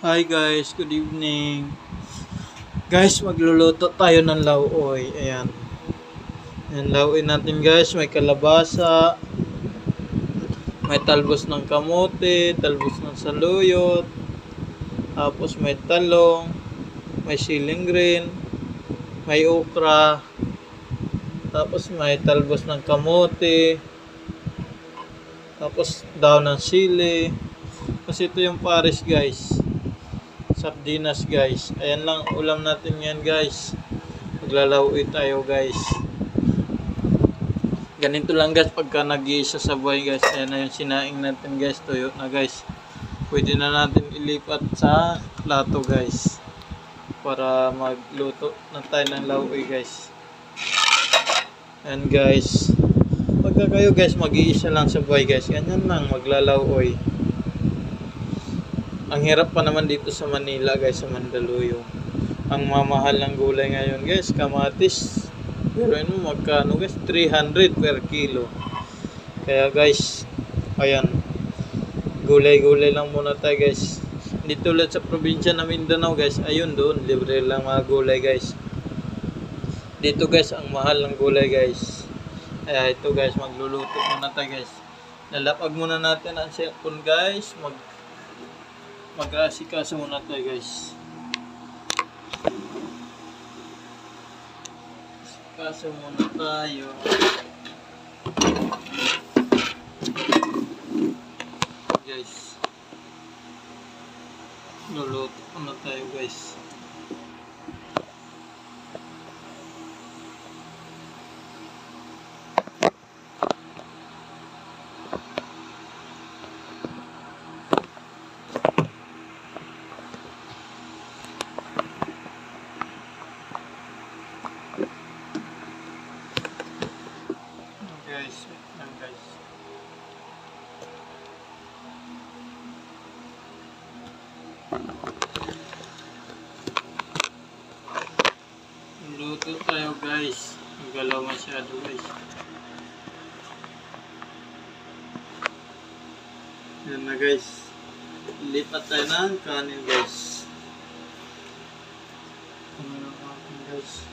Hi guys, good evening. Guys, magluluto tayo ng lauoy. Ayan. Ayan, lauoy natin guys. May kalabasa, may talbos ng kamote, talbos ng saluyot, tapos may talong, may siling green, may okra, tapos may talbos ng kamote, tapos daon ng sili. Kasi ito yung pares guys. Sardinas guys. Ayan lang ulam natin yan guys. Maglalauwi tayo guys. Ganito lang guys pagka nag-iisa sa buhay guys. Ayan na yung sinaing natin guys. Tuyo na guys. Pwede na natin ilipat sa plato guys. Para magluto na tayo ng lauwi guys. Ayan guys. Pagka kayo guys mag-iisa lang sa buhay guys. Ganyan lang maglalauwi. Ang hirap pa naman dito sa Manila guys, sa Mandaluyong. Ang mamahal ng gulay ngayon guys, kamatis. Pero ano magkano guys? 300 per kilo. Kaya guys, ayan. Gulay-gulay lang muna tayo guys. Hindi tulad sa probinsya ng Mindanao guys. Ayun doon, libre lang mga gulay guys. Dito guys, ang mahal ng gulay guys. Kaya ito guys, magluluto muna tayo guys. Lalapag muna natin ang cellphone guys. Mag-aasikaso muna tayo guys. Asikaso muna tayo. Guys. Luluto muna tayo guys. Guys. Luto tayo guys. Ang galaw masyado guys. Yan na guys. Lipat tayo ng kanin guys. Ano na natin guys.